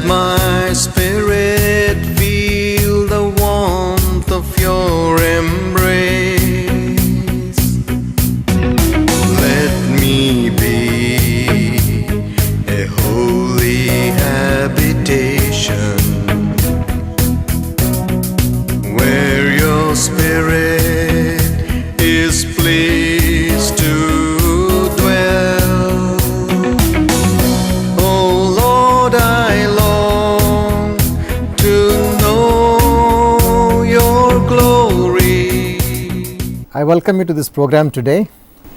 my spirit feel the warmth of your embrace. Let me be a holy habitation where your spirit is pleased to dwell. Oh Lord, I long to know your glory. I welcome you to this program today.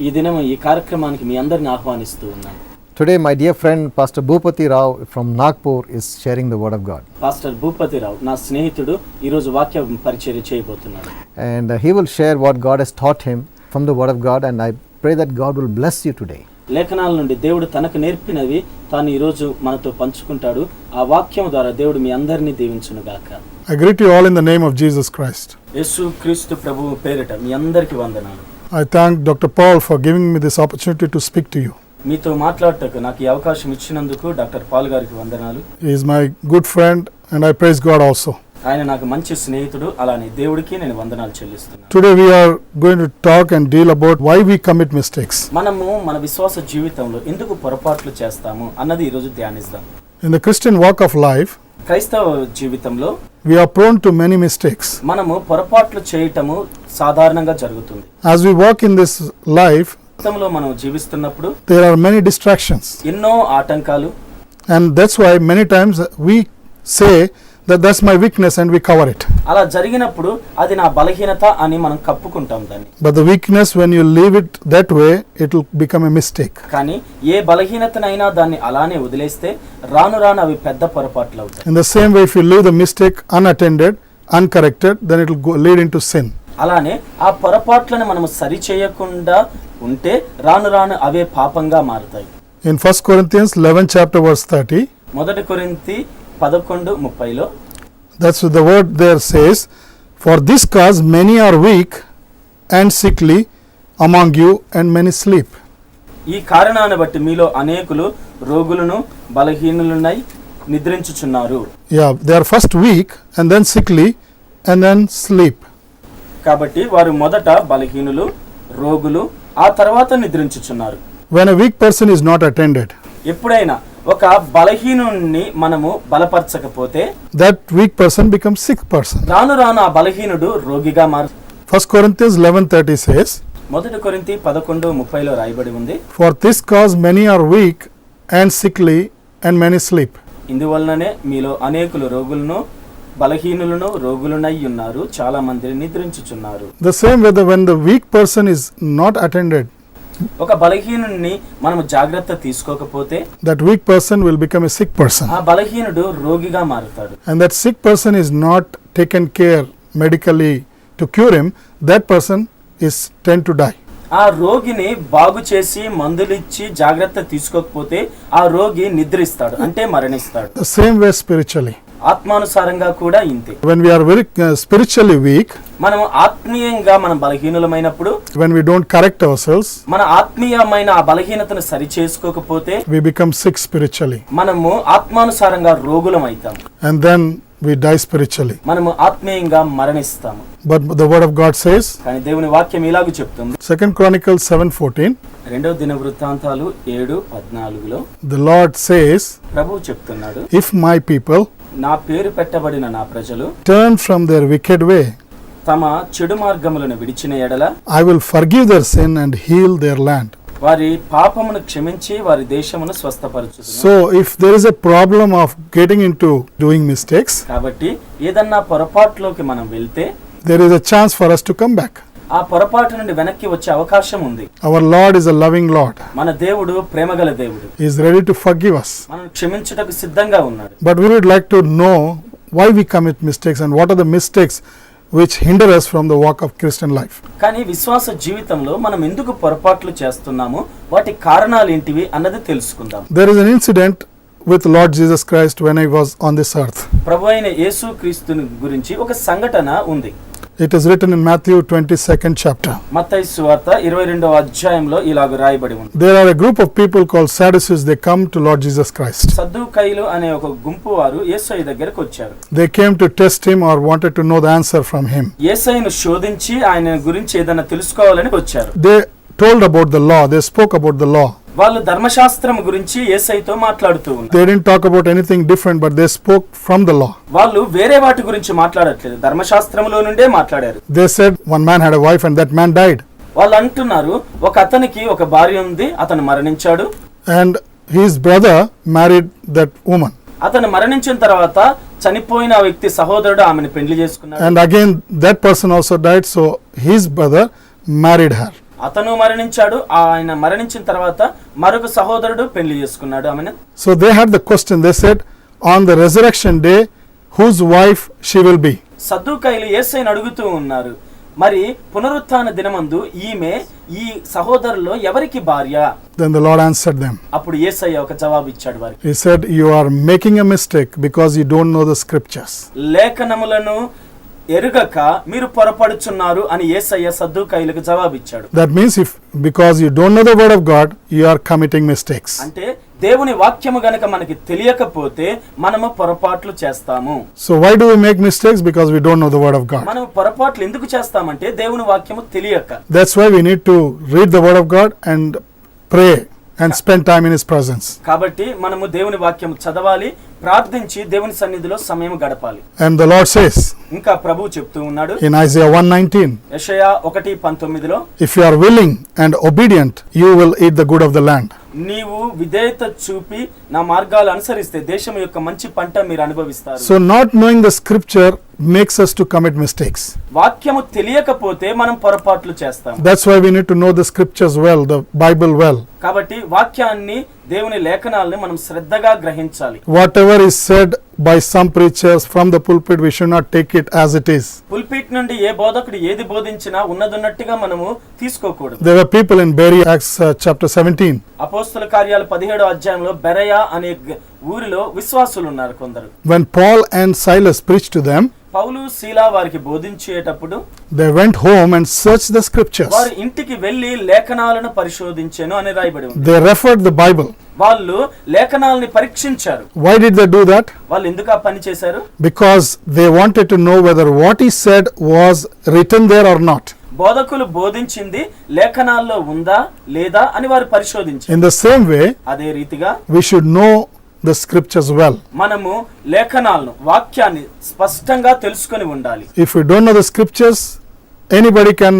ఈ దినం ఈ కార్యక్రమానికి మీ అందరిని ఆహ్వానిస్తూ ఉన్నాను. Today my dear friend Pastor Bhupati Rao from Nagpur is sharing the word of God. Pastor Bhupathi Rao నా స్నేహితుడు ఈ రోజు వాక్య పరిచర్య చేయబోతున్నాడు. And he will share what God has taught him from the word of God, and I pray that God will bless you today. లేఖనాల నుండి దేవుడు తనకు నేర్పినవి తాను ఈ రోజు మనతో పంచుకుంటాడు. ఆ వాక్యం ద్వారా దేవుడు మీ అందరినీ దీవించును గాక. I greet you all in the name of Jesus Christ. యేసు క్రీస్తు ప్రభువు పేరిట మీ అందరికీ వందనాలు. I thank Dr. Paul for giving me this opportunity to speak to you. మీతో మాట్లాడటకు నాకు ఈ అవకాశం ఇచ్చినందుకు డాక్టర్ పాల్ గారికి వందనాలు. He is my good friend and I praise God also. ఆయన నాకు మంచి స్నేహితుడు, అలానే దేవుడికి నేను వందనాలు చెల్లిస్తున్నాను. Today we are going to talk and deal about why we commit mistakes. మనము మన విశ్వాస జీవితంలో ఎందుకు పొరపాట్లు చేస్తాము అన్నది ఈ రోజు ధ్యానిద్దాం. In the Christian walk of life, క్రైస్తవ జీవితంలో we are prone to many mistakes. మనము పొరపాట్లు చేయటము సాధారణంగా జరుగుతుంది. As we walk in this life, జీవితంలో మనం జీవిస్తున్నప్పుడు there are many distractions. ఎన్నో ఆటంకాలు, And that's why many times we say that that's my weakness and we cover it. అలా జరిగినప్పుడు అది నా బలహీనత అని మనం కప్పుకుంటాం దాన్ని. But the weakness, when you leave it that way, it will become a mistake. కానీ ఏ బలహీనతనైనా దాన్ని అలానే వదిలేస్తే రాను రాను అవి పెద్ద పొరపాట్లు అవుతాయి. In the same way, if you leave the mistake unattended, uncorrected, then it will lead into sin. అలానే ఆ పొరపాట్లను మనం సరి చేయకుండా ఉంటే రాను రాను అవే పాపంగా మారుతాయి. In 1 Corinthians 11 chapter verse 30, మొదటి కొరింథీ 11:30లో that's what the word there says, for this cause many are weak and sickly among you and many sleep. ఈ కారణాన్ని బట్టి మీలో అనేకులు రోగులను బలహీనులునై నిద్రించుచున్నారు. Yeah, they are first weak and then sickly and then sleep. కాబట్టి వారు మొదట బలహీనులు, రోగులు, ఆ తర్వాత నిద్రించుచున్నారు. When a weak person is not attended, ఎప్పుడైనా ఒక బలహీనుని మనము బలపరచకపోతే that weak person becomes sick person. రాను రాను ఆ బలహీనుడు రోగిగా మారు. 1 Corinthians 11:30 says, మొదటి కొరింథీ 11:30లో రాయబడి ఉంది, for this cause many are weak and sickly and many sleep. ఇందువలననే మీలో అనేకులు రోగులను బలహీనులను రోగులనై ఉన్నారు, చాలా మంది నిద్రించుచున్నారు. The same way, when the weak person is not attended, ఒక బలహీనుని మనము జాగ్రత్త తీసుకోకపోతే that weak person will become a sick person. ఆ బలహీనుడు రోగిగా మారుతాడు. And that sick person is not taken care medically to cure him, that person is tend to die. ఆ రోగిని బాగు చేసి మందులిచ్చి జాగ్రత్త తీసుకోకపోతే ఆ రోగి నిద్రిస్తాడు, అంటే మరణిస్తాడు. The same way spiritually, ఆత్మానుసారంగా కూడా ఇంతే. when we are very spiritually weak, మనము ఆత్మీయంగా మనం బలహీనులమైనప్పుడు, when we don't correct ourselves, మన ఆత్మీయమైన ఆ బలహీనతను సరి చేసుకోకపోతే we become sick spiritually, మనము ఆత్మానుసారంగా రోగులం అవుతాం. and then we die spiritually. మనము ఆత్మీయంగా మరణిస్తాము. But the word of God says, కానీ దేవుని వాక్యం ఇలాగ చెప్తుంది. 2 Chronicles 7:14, రెండవ దిన వృత్తాంతాలు 7:14లో the Lord says, ప్రభువు చెప్తున్నాడు, if my people నా పేరు పెట్టబడిన నా ప్రజలు turn from their wicked way, తమ చెడు మార్గములను విడిచిన ఎడల I will forgive their sin and heal their land. వారి పాపమును క్షమించి వారి దేశమును స్వస్థపరచుదును. So if there is a problem of getting into doing mistakes, కాబట్టి ఏదన్నా పొరపాటులోకి మనం వెళ్తే there is a chance for us to come back. ఆ పొరపాటు నుండి వెనక్కి వచ్చే అవకాశం ఉంది. Our Lord is a loving Lord. మన దేవుడు ప్రేమగల దేవుడు. He is ready to forgive us. మనల్ని క్షమించుటకు సిద్ధంగా ఉన్నాడు. But we would like to know why we commit mistakes and what are the mistakes which hinder us from the walk of Christian life. కానీ విశ్వాస జీవితంలో మనం ఎందుకు పొరపాట్లు చేస్తున్నామో వాటి కారణాలు ఏంటివి అన్నది తెలుసుకుందాం. There is an incident with Lord Jesus Christ when he was on this earth. ప్రభువైన యేసు క్రీస్తుని గురించి ఒక సంఘటన ఉంది. It is written in Matthew 22nd chapter. మత్తయి సువార్త 22వ అధ్యాయంలో ఇలాగ రాయబడి ఉంది. There are a group of people called Sadducees. They come to Lord Jesus Christ. సద్దూకయ్యులు అనే ఒక గుంపు వారు యేసయ్య దగ్గరికి వచ్చారు. They came to test him or wanted to know the answer from him. యేసయ్యను శోధించి ఆయన గురించి ఏదైనా తెలుసుకోవాలని వచ్చారు. They told about the law. They spoke about the law. వాళ్ళు ధర్మశాస్త్రం గురించి యేసయ్యతో మాట్లాడుతూ ఉన్నారు. They didn't talk about anything different, but they spoke from the law. వాళ్ళు వేరే వాటి గురించి మాట్లాడట్లేదు, ధర్మశాస్త్రంలో నుండే మాట్లాడారు. They said one man had a wife and that man died. వాళ్ళు అంటున్నారు, ఒక అతనికి ఒక భార్య ఉంది, అతను మరణించాడు. And his brother married that woman. అతను మరణించిన తర్వాత చనిపోయిన వ్యక్తి సహోదరుడు ఆమెను పెళ్లి చేసుకున్నాడు. And again that person also died, so his brother married her. అతను మరణించాడు, ఆయన మరణించిన తర్వాత మరొక సహోదరుడు పెళ్లి చేసుకున్నాడు ఆమెను. So they had the question. They said, on the resurrection day, whose wife she will be? సద్దూకయ్యులు యేసయ్యను అడుగుతూ ఉన్నారు, మరి పునరుత్థాన దినమందు ఈమె ఈ సహోదరులో ఎవరికి భార్య? Then the Lord answered them. అప్పుడు యేసయ్య ఒక జవాబు ఇచ్చాడు వారికి. He said, you are making a mistake because you don't know the scriptures. లేఖనములను ఎరుగక మీరు పొరపడుచున్నారు అని యేసయ్య సద్దూకయ్యులకు జవాబిచ్చాడు. That means because you don't know the word of God, you are committing mistakes. అంటే దేవుని వాక్యము గనుక మనకి తెలియకపోతే మనము పొరపాట్లు చేస్తాము. So why do we make mistakes? Because we don't know the word of God. మనం పొరపాట్లు ఎందుకు చేస్తామంటే దేవుని వాక్యము తెలియక. That's why we need to read the word of God and pray and spend time in his presence. కాబట్టి మనము దేవుని వాక్యము చదవాలి, ప్రార్థించి దేవుని సన్నిధిలో సమయం గడపాలి. And the Lord says ఇంకా ప్రభువు చెప్తూ ఉన్నాడు in Isaiah 1:19, యెషయా 1:19లో, if you are willing and obedient, you will eat the good of the land. నీవు విధేయత చూపి నా మార్గాలు అనుసరిస్తే దేశం యొక్క మంచి పంట మీరు అనుభవిస్తారు. So not knowing the scripture makes us to commit mistakes. వాక్యము తెలియకపోతే మనం పొరపాట్లు చేస్తాం. That's why we need to know the scriptures well, the Bible well. కాబట్టి వాక్యాన్ని, దేవుని లేఖనాలను మనం శ్రద్ధగా గ్రహించాలి. Whatever is said by some preachers from the pulpit, we should not take it as it is. Pulpit నుండి ఏ బోధకుడు ఏది బోధించినా ఉన్నదున్నట్టుగా మనము తీసుకోకూడదు. There were people in Berea, Acts chapter 17. అపోస్తల కార్యాలు 17వ అధ్యాయంలో బెరయా అనే ఊరిలో విశ్వాసులు ఉన్నారు కొందరు. When Paul and Silas preached to them, పౌలు శీలా వారికి బోధించేటప్పుడు they went home and searched the scriptures. వారు ఇంటికి వెళ్లి లేఖనాలను పరిశోధించెను అని రాయబడి ఉంది. They referred the Bible. వాళ్ళు లేఖనాలని పరీక్షించారు. Why did they do that? వాళ్ళు ఎందుకు ఆ పని చేశారు? Because they wanted to know whether what he said was written there or not. బోధకులు బోధించింది లేఖనాల్లో ఉందా లేదా అని వారు పరిశోధించారు. In the same way, అదే రీతిగా we should know the scriptures well. మనము లేఖనాలను, వాక్యాన్ని స్పష్టంగా తెలుసుకొని ఉండాలి. If you don't know the scriptures, anybody can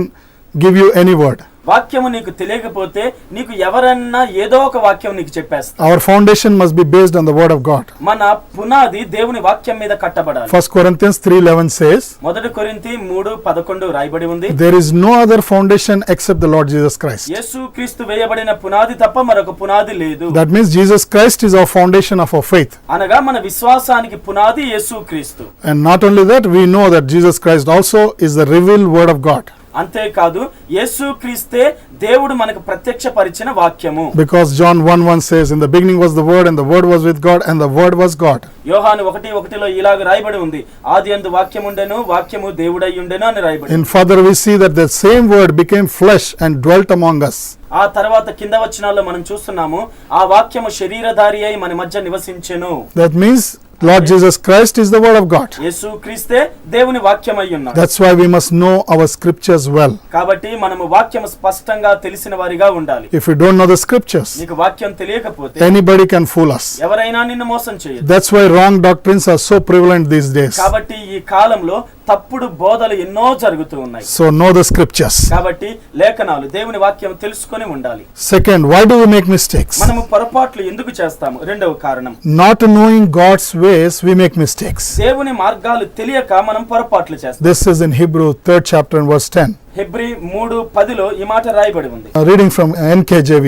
give you any word. వాక్యము నీకు తెలియకపోతే నీకు ఎవరన్నా ఏదో ఒక వాక్యం నీకు చెప్పేస్తారు. Our foundation must be based on the word of God. మన పునాది దేవుని వాక్యం మీద కట్టబడాలి. 1 Corinthians 3:11 says, 1 కొరింథీ 3:11 రాయబడి ఉంది, there is no other foundation except the Lord Jesus Christ. యేసుక్రీస్తు వేయబడిన పునాది తప్ప మరొక పునాది లేదు. That means Jesus Christ is our foundation of our faith. అనగా మన విశ్వాసానికి పునాది యేసుక్రీస్తు. And not only that, we know that Jesus Christ also is the revealed word of God. అంతేకాదు యేసుక్రీస్తే దేవుడు మనకు ప్రత్యక్షపరిచిన వాక్యము. Because John 1:1 says, in the beginning was the word and the word was with God and the word was God. యోహాను 1:1లో ఇలాగ రాయబడి ఉంది, ఆదియందు వాక్యము ఉండెను, వాక్యము దేవుడై ఉండెను అని రాయబడి. In further we see that the same word became flesh and dwelt among us. ఆ తర్వాత కింద వచనాల్లో మనం చూస్తున్నాము, ఆ వాక్యము శరీరధారి అయి మన మధ్య నివసించెను. That means Lord Jesus Christ is the word of God. యేసుక్రీస్తే దేవుని వాక్యమై ఉన్నాడు. That's why we must know our scriptures well. కాబట్టి మనము వాక్యము స్పష్టంగా తెలిసిన వారిగా ఉండాలి. If you don't know the scriptures, నీకు వాక్యం తెలియకపోతే anybody can fool us. ఎవరైనా నిన్ను మోసం చేయొచ్చు. That's why wrong doctrines are so prevalent these days. కాబట్టి ఈ కాలంలో తప్పుడు బోధలు ఎన్నో జరుగుతూ ఉన్నాయి. So know the scriptures. కాబట్టి లేఖనాలు, దేవుని వాక్యం తెలుసుకొని ఉండాలి. Second, why do we make mistakes? మనము పొరపాట్లు ఎందుకు చేస్తాము? రెండవ కారణం, Not knowing God's ways, we make mistakes. దేవుని మార్గాలు తెలియక మనం పొరపాట్లు చేస్తాం. This is in Hebrew 3rd chapter and verse 10. Hebrew 3:10లో ఈ మాట రాయబడి ఉంది. Reading from NKJV,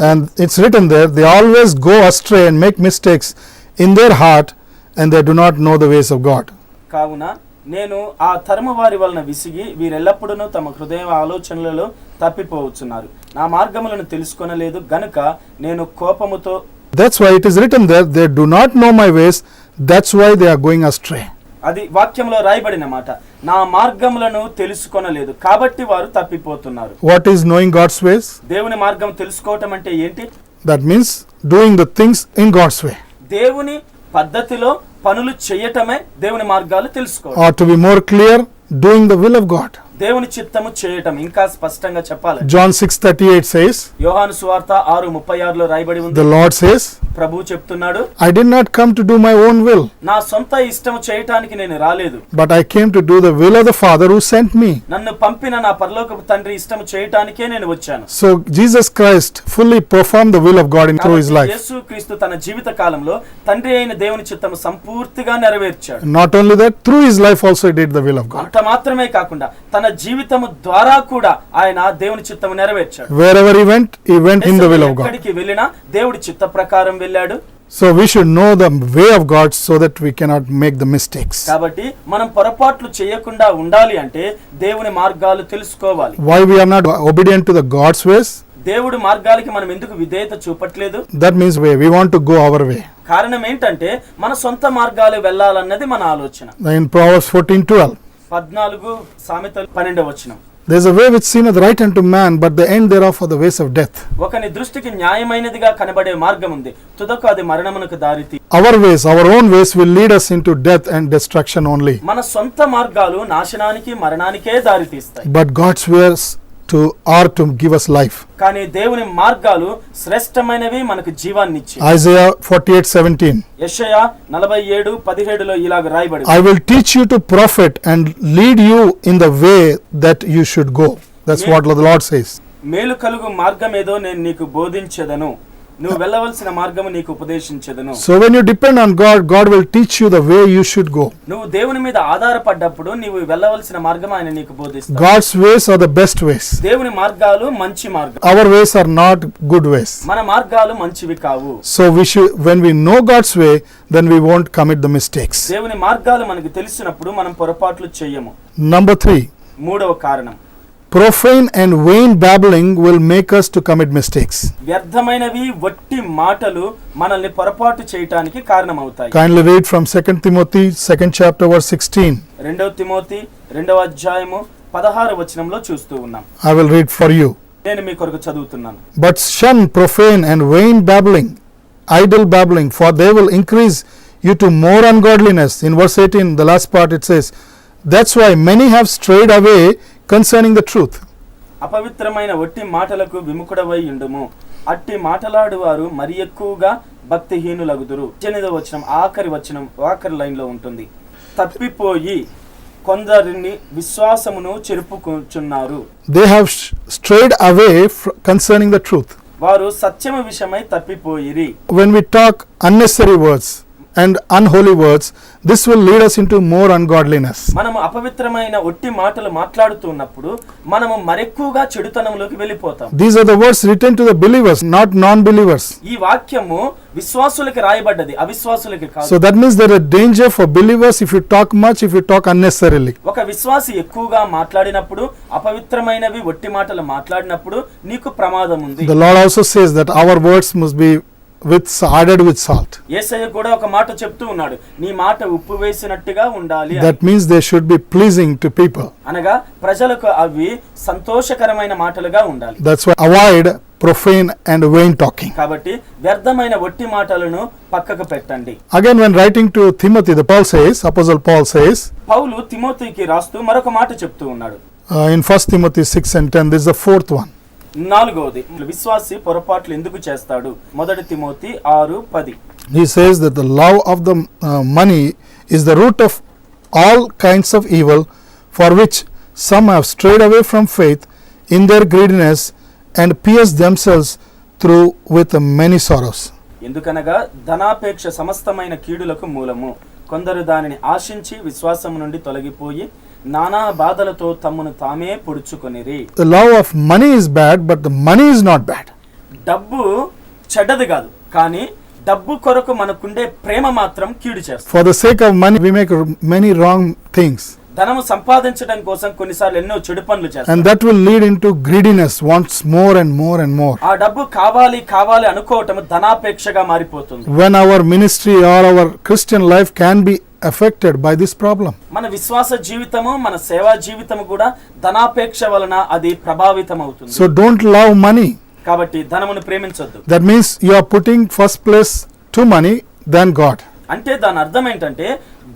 and it's written there, they always go astray and make mistakes in their heart, and they do not know the ways of God. కావున నేను ఆ తరము వారి వలన విసిగి వీరెల్లప్పుడూ తమ హృదయ ఆలోచనలలో తప్పిపోవచ్చున్నారు, నా మార్గములను తెలుసుకొనలేదు గనుక నేను కోపముతో. That's why it is written there, they do not know my ways, that's why they are going astray. అది వాక్యంలో రాయబడిన మాట. నా మార్గములను తెలుసుకొనలేదు కాబట్టి వారు తప్పిపోతున్నారు. What is knowing God's ways? దేవుని మార్గం తెలుసుకోవటం అంటే ఏంటి? That means doing the things in God's way. దేవుని పద్ధతిలో పనులు చేయటమే దేవుని మార్గాలు తెలుసుకోవడం. Or to be more clear, doing the will of God. దేవుని చిత్తము చేయటం ఇంకా స్పష్టంగా చెప్పాలి. John 6:38 says, యోహాను సువార్త 6:36లో రాయబడి ఉంది. the Lord says, ప్రభువు చెప్తున్నాడు, I did not come to do my own will, నా సొంత ఇష్టము చేయటానికి నేను రాలేదు, but I came to do the will of the Father who sent me. నన్ను పంపిన నా పరలోకపు తండ్రి ఇష్టము చేయటానికే నేను వచ్చాను. So Jesus Christ fully performed the will of God through his life. యేసుక్రీస్తు తన జీవిత కాలంలో తండ్రి అయిన దేవుని చిత్తము సంపూర్తిగా నెరవేర్చాడు. Not only that, through his life also he did the will of God. అంత మాత్రమే కాకుండా తన జీవితము ద్వారా కూడా ఆయన దేవుని చిత్తము నెరవేర్చాడు. Wherever he went in the will of God. ఎక్కడికి వెళ్ళినా దేవుడి చిత్త ప్రకారం వెళ్ళాడు. So we should know the way of God so that we cannot make the mistakes. కాబట్టి మనం పొరపాట్లు చేయకుండా ఉండాలి అంటే దేవుని మార్గాలు తెలుసుకోవాలి. Why we are not obedient to the God's ways? దేవుడి మార్గాలకి మనం ఎందుకు విధేయత చూపట్లేదు? That means we want to go our way. కారణం ఏంటంటే మన సొంత మార్గాలు వెళ్ళాలన్నది మన ఆలోచన. In Proverbs 14:12, 14 సామెతలు 12వ వచనం, there is a way which seemeth right unto man, but the end thereof are the ways of death. ఒకని దృష్టికి న్యాయమైనదిగా కనబడే మార్గం ఉంది, తుదకు అది మరణమునకు దారితీ. Our ways, our own ways will lead us into death and destruction only. మన సొంత మార్గాలు నాశనానికి మరణానికే దారితీస్తాయి. But God's ways are to give us life. కానీ దేవుని మార్గాలు శ్రేష్టమైనవి, మనకు జీవాన్ని ఇచ్చి. Isaiah 48:17, యెషయా 47:17లో ఇలాగ రాయబడింది, I will teach you to profit and lead you in the way that you should go. That's what the Lord says. మేలు కలుగు మార్గమేదో నేను నీకు బోధించెదను, నువ్వు వెళ్ళవలసిన మార్గము నీకు ఉపదేశించెదను. So when you depend on God, God will teach you the way you should go. నువ్వు దేవుని మీద ఆధారపడ్డప్పుడు నీవు వెళ్ళవలసిన మార్గం ఆయన నీకు బోధిస్తాడు. God's ways are the best ways. దేవుని మార్గాలు మంచి మార్గం. Our ways are not good ways. మన మార్గాలు మంచివి కావు. So when we know God's way, then we won't commit the mistakes. దేవుని మార్గాలు మనకు తెలిసినప్పుడు మనం పొరపాట్లు చేయము. Number 3, మూడవ కారణం, profane and vain babbling will make us to commit mistakes. వ్యర్థమైనవి వట్టి మాటలు మనల్ని పొరపాటు చేయటానికి కారణమవుతాయి. Kindly read from 2 Timothy 2nd chapter verse 16. 2 Timothy 2వ అధ్యాయము 16వ వచనంలో చూస్తూ ఉన్నాం. I will read for you. నేను మీ కొరకు చదువుతున్నాను. But shun profane and vain babbling, idle babbling, for they will increase you to more ungodliness. In verse 18, the last part, it says, that's why many have strayed away concerning the truth. అపవిత్రమైన వట్టి మాటలకు విముఖుడవై ఉండుము, అట్టి మాటలాడువారు మరి ఎక్కువగా భక్తిహీనులగుదురు. 8వ వచనం ఆఖరి లైన్ లో ఉంటుంది, తప్పిపోయి కొందరిని విశ్వాసమును చెరుపుకొంచున్నారు. They have strayed away concerning the truth. వారు సత్యము విషయమై తప్పిపోయిరి. When we talk unnecessary words and unholy words, this will lead us into more ungodliness. మనము అపవిత్రమైన ఒట్టి మాటలు మాట్లాడుతున్నప్పుడు మనము మరెక్కువగా చెడుతనంలోకి వెళ్ళిపోతాం. These are the words written to the believers, not non-believers. ఈ వాక్యము విశ్వాసులకు రాయబడ్డది, అవిశ్వాసులకు కాదు. So that means there is a danger for believers if you talk much, if you talk unnecessarily. ఒక విశ్వాసి ఎక్కువగా మాట్లాడినప్పుడు, అపవిత్రమైనవి ఒట్టి మాటలు మాట్లాడినప్పుడు నీకు ప్రమాదం ఉంది. The Lord also says that our words must be added with salt. యేసయ్య కూడా ఒక మాట చెప్తూ ఉన్నాడు, నీ మాట ఉప్పు వేసినట్టుగా ఉండాలి. That means they should be pleasing to people. అనగా ప్రజలకు అవి సంతోషకరమైన మాటలుగా ఉండాలి. That's why avoid profane and vain talking. కాబట్టి వ్యర్థమైన ఒట్టి మాటలను పక్కకు పెట్టండి. Again, when writing to Timothy, Apostle Paul says, పౌలు తిమోతికి రాస్తూ మరొక మాట చెప్తూ ఉన్నాడు. In 1 Timothy 6:10, this is the fourth one. 4వది, విశ్వాసి పొరపాట్లు ఎందుకు చేస్తాడు? 1 Timothy 6:10. He says that the love of the money is the root of all kinds of evil, for which some have strayed away from faith in their greediness and pierced themselves through with many sorrows. ఎందుకనగా ధనాపేక్ష సమస్తమైన కీడులకు మూలము, కొందరు దానిని ఆశించి విశ్వాసము నుండి తొలగిపోయి నానా బాధలతో తమ్మును తామే పొడుచుకొనిరి. The love of money is bad, but the money is not bad. డబ్బు చెడ్డది కాదు, కానీ డబ్బు కొరకు మనకుండే ప్రేమ మాత్రం కీడు చేస్తుంది. For the sake of money, we make many wrong things. ధనము సంపాదించడం కోసం కొన్నిసార్లు ఎన్నో చెడు పనులు చేస్తాం. And that will lead into greediness, wants more and more and more. ఆ డబ్బు కావాలి కావాలి అనుకోవటం ధనాపేక్షగా మారిపోతుంది. When our ministry or our Christian life can be affected by this problem. మన విశ్వాస జీవితము మన సేవా జీవితము కూడా ధనాపేక్ష వలన అది ప్రభావితం అవుతుంది. So don't love money. కాబట్టి ధనమును ప్రేమించొద్దు. That means you are putting first place to money than God. అంటే దాని అర్థం ఏంటంటే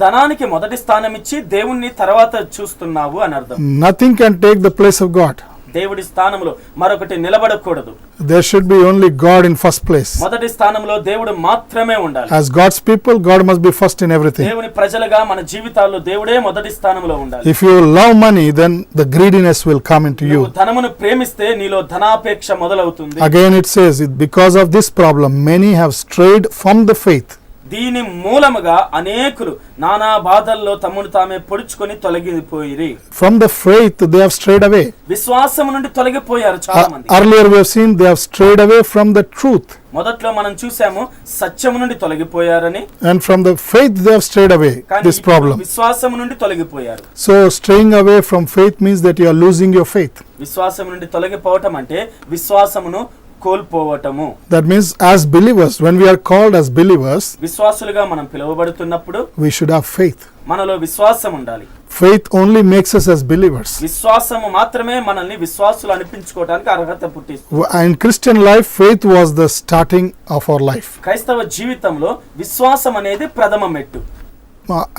ధనానికి మొదటి స్థానం ఇచ్చి దేవుణ్ణి తర్వాత చూస్తున్నావు అని అర్థం. Nothing can take the place of God. దేవుడి స్థానంలో మరొకటి నిలబడకూడదు. There should be only God in first place. మొదటి స్థానంలో దేవుడు మాత్రమే ఉండాలి. As God's people, God must be first in everything. దేవుని ప్రజలుగా మన జీవితాల్లో దేవుడే మొదటి స్థానంలో ఉండాలి. If you love money, then the greediness will come into you. నువ్వు ధనమును ప్రేమిస్తే నీలో ధనాపేక్ష మొదలవుతుంది. Again it says, because of this problem, many have strayed from the faith. దీని మూలముగా అనేకులు నానా బాధల్లో తమను తామే పొడుచుకొని తొలగిపోయిరి. From the faith they have strayed away. విశ్వాసము నుండి తొలగిపోయారు చాలా మంది. Earlier we have seen they have strayed away from the truth. మొదట్లో మనం చూసాము సత్యము నుండి తొలగిపోయారని. And from the faith they have strayed away. This problem. విశ్వాసము నుండి తొలగిపోయారు. So straying away from faith means that you are losing your faith. విశ్వాసము నుండి తొలగిపోవటం అంటే విశ్వాసమును కోల్పోవటము. That means as believers, when we are called as believers, విశ్వాసులుగా మనం పిలువబడుతున్నప్పుడు we should have faith. మనలో విశ్వాసం ఉండాలి. Faith only makes us as believers. విశ్వాసము మాత్రమే మనల్ని విశ్వాసులు అనిపించుకోవడానికి అర్హత పుట్టిస్తుంది. In Christian life, faith was the starting of our life. క్రైస్తవ జీవితంలో విశ్వాసం అనేది ప్రథమ మెట్టు.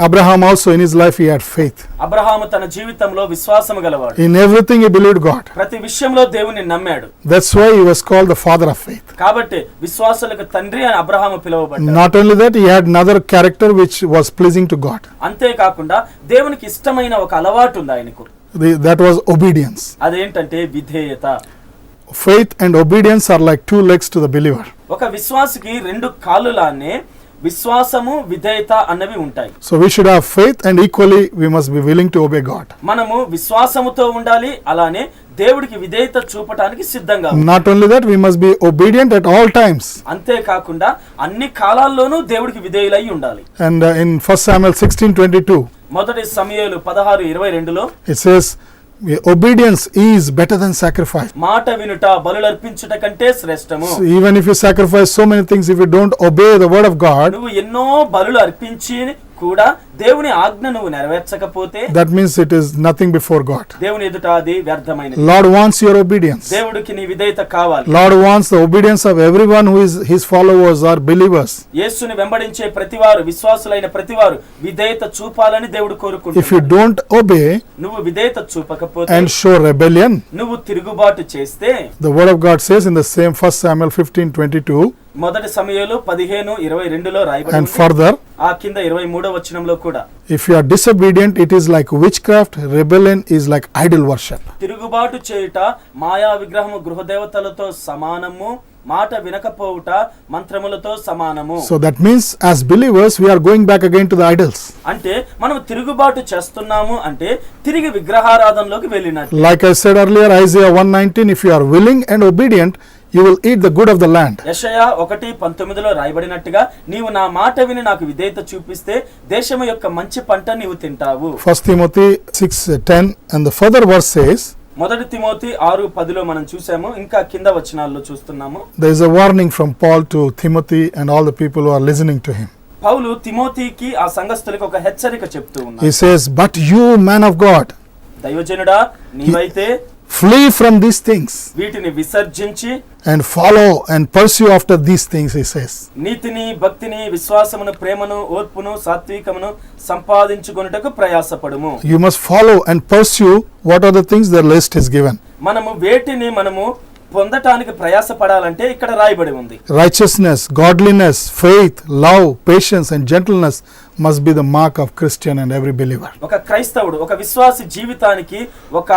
Abraham also in his life he had faith. Abraham తన జీవితంలో విశ్వాసము గలవాడు. In everything he believed God. ప్రతి విషయంలో దేవుని నమ్మాడు. That's why he was called the father of faith. కాబట్టి విశ్వాసులకు తండ్రి అని Abraham పిలువబడ్డాడు. Not only that, he had another character which was pleasing to God. అంతేకాకుండా దేవునికి ఇష్టమైన ఒక అలవాటు ఉంది ఆయనకు. That was obedience. అదేంటంటే విధేయత. Faith and obedience are like two legs to the believer. ఒక విశ్వాసికి రెండు కాళ్ళులానే విశ్వాసము విధేయత అన్నవి ఉంటాయి. So we should have faith and equally we must be willing to obey God. మనము విశ్వాసముతో ఉండాలి, అలానే దేవుడికి విధేయత చూపడానికి సిద్ధంగా ఉండాలి. Not only that, we must be obedient at all times. అంతేకాకుండా అన్ని కాలాల్లోనూ దేవుడికి విధేయులై ఉండాలి. And in 1 Samuel 16:22 మొదటి సమూయేలు 16:22లో it says obedience is better than sacrifice. మాట వినుట బలులర్పించుట కంటే శ్రేష్టము. So even if you sacrifice so many things, if you don't obey the word of God, నువ్వు ఎన్నో బలులు అర్పించి కూడా దేవుని ఆజ్ఞ నువ్వు నెరవేర్చకపోతే that means it is nothing before God. దేవుని ఎదుట అది వ్యర్థమైనది. Lord wants your obedience. దేవుడికి నీ విధేయత కావాలి. Lord wants the obedience of everyone who is his followers or believers. యేసుని వెంబడించే ప్రతివారు, విశ్వాసులైన ప్రతివారు విధేయత చూపాలని దేవుడు కోరుకుంటున్నాడు. If you don't obey నువ్వు విధేయత చూపకపోతే and show rebellion, నువ్వు తిరుగుబాటు చేస్తే, the word of God says in the same 1 Samuel 15:22 మొదటి సమూయేలు 15:22లో రాయబడి and ఉంది. further, ఆ కింద 23వ వచనంలో కూడా if you are disobedient, it is like witchcraft, rebellion is like idol worship. తిరుగుబాటు చేయుట మాయా విగ్రహము గృహదేవతలతో సమానము, మాట వినకపోవుట మంత్రములతో సమానము. So that means as believers we are going back again to the idols. అంటే మనం తిరుగుబాటు చేస్తున్నాము అంటే తిరిగి విగ్రహారాధనలోకి వెళ్ళినట్టు. Like I said earlier, Isaiah 1:19, if you are willing and obedient, you will eat the good of the land. యెషయా 1:19లో రాయబడినట్టుగా నీవు నా మాట విని నాకు విధేయత చూపిస్తే దేశము యొక్క మంచి పంట నీవు తింటావు. 1 Timothy 6:10 and the further verse says, మొదటి తిమోతి 6:10లో మనం చూసాము, ఇంకా కింద వచనాల్లో చూస్తున్నాము. there is a warning from Paul to Timothy and all the people who are listening to him. పౌలు తిమోతికి ఆ సంఘస్థులకు ఒక హెచ్చరిక చెప్తూ ఉన్నాడు. He says, but you, man of God, దైవజనుడా నీవైతే flee from these things వీటిని విసర్జించి and follow and pursue after these things, he says. నీతిని, భక్తిని, విశ్వాసమును, ప్రేమను, ఓర్పును, సాత్వికమును సంపాదించుకొనుటకు ప్రయాసపడుము. You must follow and pursue what are the things the list is given. మనము వేటిని మనము పొందటానికి ప్రయాసపడాలంటే ఇక్కడ రాయబడి ఉంది. Righteousness, godliness, faith, love, patience and gentleness must be the mark of Christian and every believer. ఒక క్రైస్తవుడు, ఒక విశ్వాసి జీవితానికి ఒక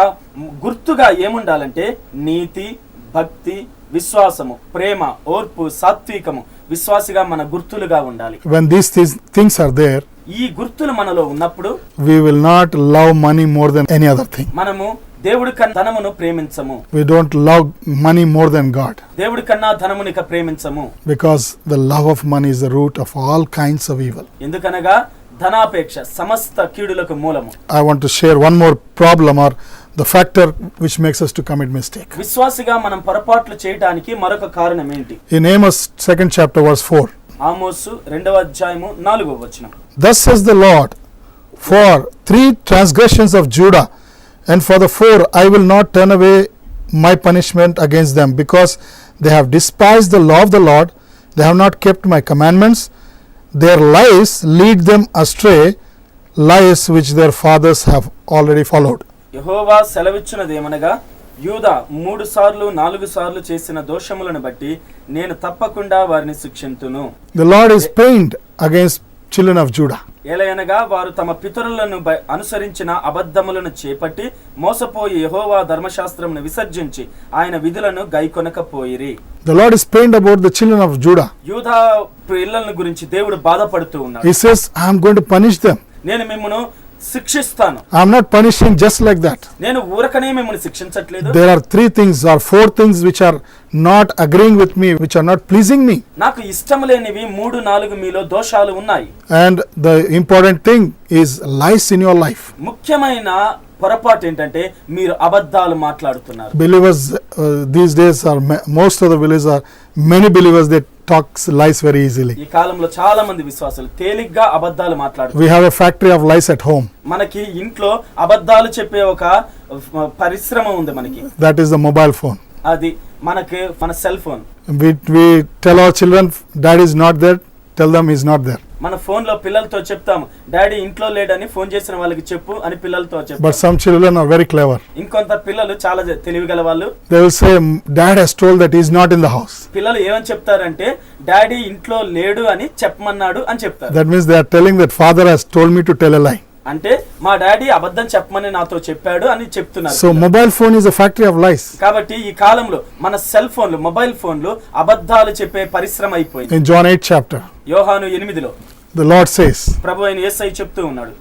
గుర్తుగా ఏముండాలంటే నీతి, భక్తి, విశ్వాసము, ప్రేమ, ఓర్పు, సాత్వికము విశ్వాసిగా మన గుర్తులుగా ఉండాలి. When these things are there, ఈ గుర్తులు మనలో ఉన్నప్పుడు we will not love money more than any other thing. మనము దేవుడి కన్నా ధనమును ప్రేమించము. We don't love money more than God, దేవుడి కన్నా ధనమునిక ప్రేమించము. because the love of money is the root of all kinds of evil. ఎందుకనగా ధనాపేక్ష సమస్త కీడులకు మూలము. I want to share one more problem or the factor which makes us to commit mistake. విశ్వాసిగా మనం పొరపాట్లు చేయడానికి మరొక కారణం ఏంటి? In Amos 2nd chapter verse 4. ఆమోసు 2వ అధ్యాయము 4వ వచనం. Thus says the Lord, for 3 transgressions of Judah, and for the 4 I will not turn away my punishment against them, because they have despised the law of the Lord, they have not kept my commandments, their lies lead them astray, lies which their fathers have already followed. యెహోవా సెలవిచ్చినదేమనగా, యూదా 3 సార్లు 4 సార్లు చేసిన దోషములను బట్టి నేను తప్పకుండా వారిని శిక్షింతును. The Lord is pained against children of Judah. ఏలయనగా వారు తమ పితరులను అనుసరించిన అబద్ధములను చేపట్టి మోసపోయి యెహోవా ధర్మశాస్త్రమును విసర్జించి ఆయన విధులను గైకొనకపోయిరి. The Lord is pained about the children of Judah. యూదా పిల్లలను గురించి దేవుడు బాధపడుతూ ఉన్నాడు. He says, I am going to punish them. నేను మిమ్మును శిక్షిస్తాను. I am not punishing just like that. నేను ఊరకనే మిమ్మల్ని శిక్షించట్లేదు. There are 3 things or 4 things which are not agreeing with me, which are not pleasing me. నాకు ఇష్టం లేనివి 3-4 మీలో దోషాలు ఉన్నాయి. And the important thing is lies in your life. ముఖ్యమైన పొరపాటు ఏంటంటే మీరు అబద్ధాలు మాట్లాడుతున్నారు. Believers these days are most of the believers are many believers that talks lies very easily. ఈ కాలంలో చాలా మంది విశ్వాసులు తేలిగ్గా అబద్ధాలు మాట్లాడుతున్నారు. We have a factory of lies at home. మనకి ఇంట్లో అబద్ధాలు చెప్పే ఒక పరిశ్రమ ఉంది మనకి. That is the mobile phone. అది మనకి మన cell phone. We tell our children dad is not there, tell them he is not there. మన ఫోన్ లో పిల్లలతో చెప్తాము, డాడీ ఇంట్లో లేడని ఫోన్ చేసిన వాళ్ళకి చెప్పు అని పిల్లలతో చెప్తాము. But some children are very clever. ఇంకొంత పిల్లలు చాలా తెలివిగల వాళ్ళు. They will say dad has told that he is not in the house. పిల్లలు ఏమని చెప్తారంటే డాడీ ఇంట్లో లేడు అని చెప్పమన్నాడు అని చెప్తారు. That means they are telling that father has told me to tell a lie. అంటే మా డాడీ అబద్ధం చెప్పమని నాతో చెప్పాడు అని చెప్తున్నారు. So mobile phone is a factory of lies. కాబట్టి ఈ కాలంలో మన సెల్ ఫోన్లు మొబైల్ ఫోన్లు అబద్ధాలు చెప్పే పరిశ్రమ అయిపోయింది. In John 8 chapter, యోహాను 8లో the Lord says, ప్రభు అయిన యేసయ్య చెప్తూ ఉన్నాడు,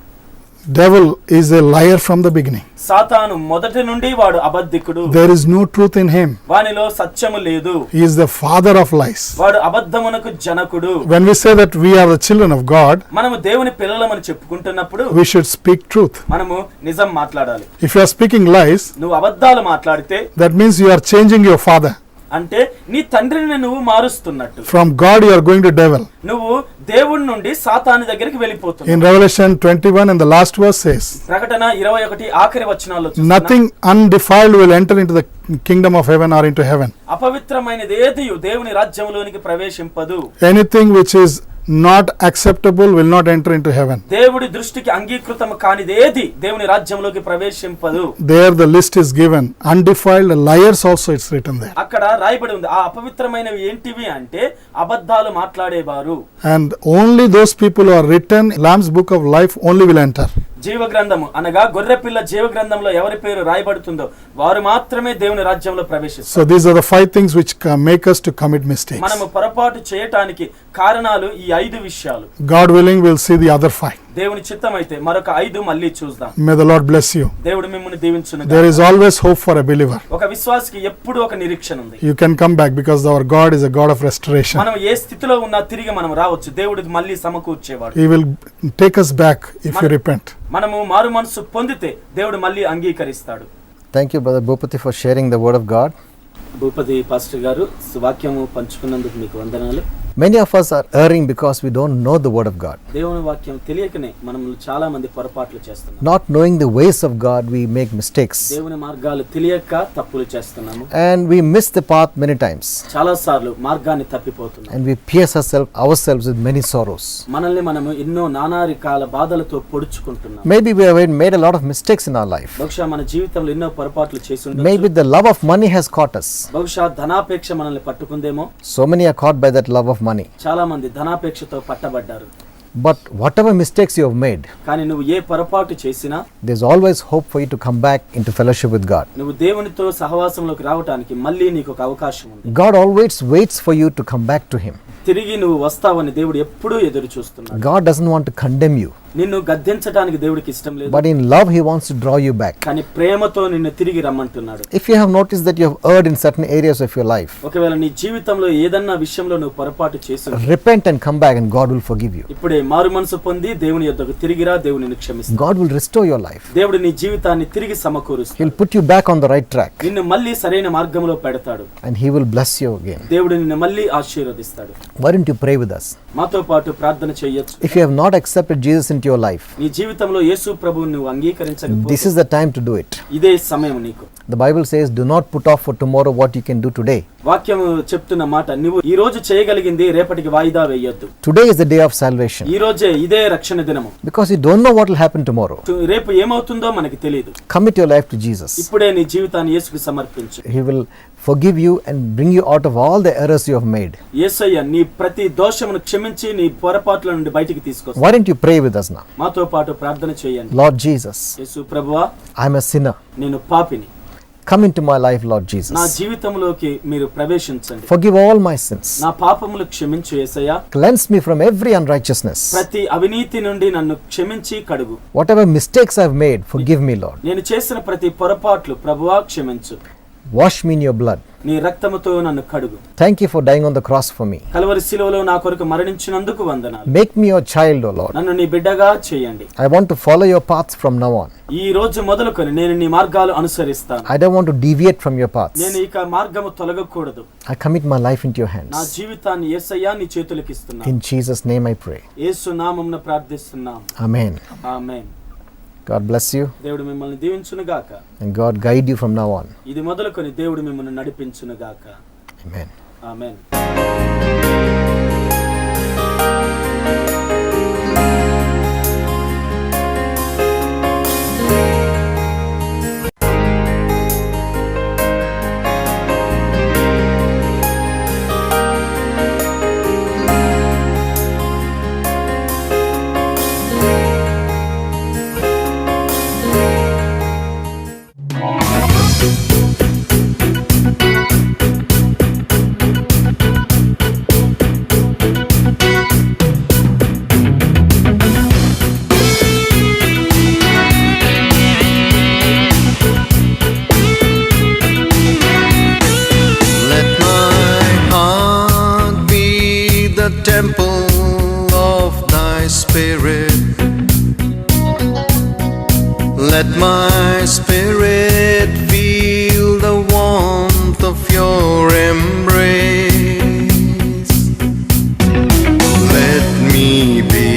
devil is a liar from the beginning. సాతాను మొదటి నుండి వాడు అబద్ధికుడు. There is no truth in him. వానిలో సత్యము లేదు. He is the father of lies. వాడు అబద్ధమునకు జనకుడు. When we say that we are the children of God, మనము దేవుని పిల్లలమని చెప్పుకుంటున్నప్పుడు we should speak truth. మనము నిజం మాట్లాడాలి. If you are speaking lies, నువ్వు అబద్ధాలు మాట్లాడితే that means you are changing your father. అంటే నీ తండ్రిని నువ్వు మారుస్తున్నట్టు. From God you are going to devil. నువ్వు దేవుడి నుండి సాతాను దగ్గరికి వెళ్ళిపోతున్నావు. In Revelation 21 and the last verse says, ప్రకటన 21 ఆఖరి వచనాల్లో nothing undefiled will enter into the kingdom of heaven or into heaven. అపవిత్రమైనది ఏదియు దేవుని రాజ్యములోనికి ప్రవేశింపదు. Anything which is not acceptable will not enter into heaven. దేవుడి దృష్టికి అంగీకృతం కానిదేది దేవుని రాజ్యంలోకి ప్రవేశింపదు. There the list is given. Undefiled liars also it's written there. అక్కడ రాయబడి ఉంది. ఆ అపవిత్రమైనవి ఏంటివి అంటే అబద్ధాలు మాట్లాడేవారు. And only those people who are written Lamb's book of life only will enter. జీవ గ్రంథము అనగా గొర్రెపిల్ల జీవ గ్రంథంలో ఎవరి పేరు రాయబడుతుందో వారు మాత్రమే దేవుని రాజ్యంలో ప్రవేశిస్తారు. So these are the 5 things which make us to commit mistakes. మనము పొరపాటు చేయటానికి కారణాలు ఈ 5 విషయాలు. God willing we'll see the other 5. దేవుని చిత్తమైతే మరొక 5 మళ్ళీ చూద్దాం. May the Lord bless you. దేవుడు మిమ్మల్ని దీవించును గాక. There is always hope for a believer. ఒక విశ్వాసికి ఎప్పుడూ ఒక నిరీక్షణ ఉంది. You can come back because our God is a God of restoration. మనం ఏ స్థితిలో ఉన్నా తిరిగి మనం రావచ్చు. దేవుడు మళ్ళీ సమకూర్చేవాడు. He will take us back if you repent. మనము మారు మనసు పొందితే దేవుడు మళ్ళీ అంగీకరిస్తాడు. Thank you, Brother Bhupati, for sharing the word of God. Bhupathi pastor గారు వాక్యము పంచుకున్నందుకు మీకు వందనాలు. Many of us are erring because we don't know the word of God. దేవుని వాక్యం తెలియకనే మనం చాలా మంది పొరపాట్లు చేస్తున్నాం. Not knowing the ways of God, we make mistakes. దేవుని మార్గాలు తెలియక తప్పులు చేస్తున్నాము. And we miss the path many times. చాలా సార్లు మార్గాన్ని తప్పిపోతున్నాం. And we pierce ourselves with many sorrows. మనల్ని మనము ఎన్నో నానా రకాల బాధలతో పొడుచుకుంటున్నాం. Maybe we have made a lot of mistakes in our life. బహుశా మన జీవితంలో ఎన్నో పొరపాట్లు చేసి ఉండొచ్చు. Maybe the love of money has caught us. బహుశా ధనాపేక్ష మనల్ని పట్టుకుందేమో. So many are caught by that love of money. చాలా మంది ధనాపేక్షతో పట్టబడ్డారు. But whatever mistakes you have made, కానీ నువ్వు ఏ పొరపాటు చేసినా there's always hope for you to come back into fellowship with God. నువ్వు దేవునితో సహవాసంలోకి రావడానికి మళ్ళీ నీకు ఒక అవకాశం ఉంది. God always waits for you to come back to Him. తిరిగి నువ్వు వస్తావని దేవుడు ఎప్పుడూ ఎదురు చూస్తున్నాడు. God doesn't want to condemn you, నిన్ను గద్దించడానికి దేవుడికి ఇష్టం లేదు, but in love He wants to draw you back. కానీ ప్రేమతో నిన్ను తిరిగి రమ్మంటున్నాడు. If you have noticed that you have erred in certain areas of your life, ఒకవేళ నీ జీవితంలో ఏదన్నా విషయంలో నువ్వు పొరపాటు చేసి repent and come back and God will forgive you. ఇప్పుడే మారు మనసు పొంది దేవుని యొద్దకు తిరిగిరా, దేవుడు నిన్ను క్షమిస్తాడు. God will restore your life. దేవుడు నీ జీవితాన్ని తిరిగి సమకూరుస్తాడు. He'll put you back on the right track నిన్ను మళ్ళీ సరైన మార్గంలో పెడతాడు. and He will bless you again. దేవుడు నిన్ను మళ్ళీ ఆశీర్వదిస్తాడు. Why don't you pray with us? మాతో పాటు ప్రార్థన చేయొచ్చు. If you have not accepted Jesus into your life, నీ జీవితంలో యేసు ప్రభువును నువ్వు అంగీకరించకపోతే this is the time to do it. ఇదే సమయం నీకు. The Bible says, do not put off for tomorrow what you can do today. వాక్యం చెప్తున్న మాట, నువ్వు ఈ రోజు చేయగలిగింది రేపటికి వాయిదా వేయొద్దు. Today is the day of salvation, ఈ రోజే ఇదే రక్షణ దినము. because you don't know what will happen tomorrow. రేపు ఏమవుతుందో మనకి తెలియదు. Commit your life to Jesus. ఇప్పుడే నీ జీవితాన్ని యేసుకు సమర్పించు. He will forgive you and bring you out of all the errors you have made. యేసయ్య నీ ప్రతి దోషమును క్షమించి నీ పొరపాట్ల నుండి బయటికి తీసుకొస్తాడు. Why don't you pray with us now? మాతో పాటు ప్రార్థన చేయండి. Lord Jesus, యేసు ప్రభువా, I am a sinner. నేను పాపిని. Come into my life, Lord నా Jesus. జీవితంలోకి మీరు ప్రవేశించండి. Forgive all my sins. నా పాపములు క్షమించు యేసయ్య. Cleanse me from every unrighteousness. ప్రతి అవినీతి నుండి నన్ను క్షమించి కడుగు. Whatever mistakes I've made, forgive me, Lord. నేను చేసిన ప్రతి పొరపాట్లు ప్రభువా క్షమించు. Wash me in your blood. నీ రక్తముతో నన్ను కడుగు. Thank you for dying on the cross for me. Calvary శిలువలో నా కొరకు మరణించినందుకు వందనాలు. Make me your child, O Lord. నన్ను నీ బిడ్డగా చేయండి. I want to follow your paths from now on. ఈ రోజు మొదలుకొని నేను నీ మార్గాలు అనుసరిస్తాను. I don't want to deviate from your paths. నేను ఇక మార్గము తొలగకూడదు. I commit my life into your నా hands. జీవితాన్ని యేసయ్యా నీ చేతులకు ఇస్తున్నాను. In Jesus' name I pray. యేసు నామమున ప్రార్థిస్తున్నాం. Amen. Amen. God bless you దేవుడు మిమ్మల్ని దీవించును గాక. and God guide you from now on. ఇది మొదలుకొని దేవుడు మిమ్మల్ని నడిపించును గాక. Amen. Amen. Let my heart be the temple of thy spirit. Let my spirit feel the warmth of your embrace. Let me be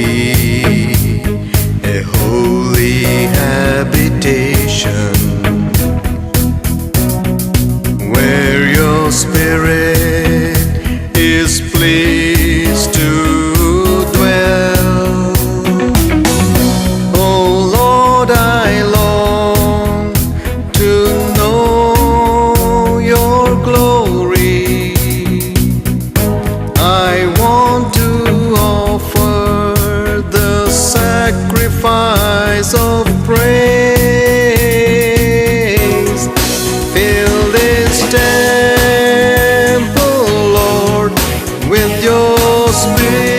a holy habitation where your spirit is pleased to dwell. Oh Lord, I long to know your glory. I want to offer the sacrifice of praise. Fill this temple, Lord, with your spirit.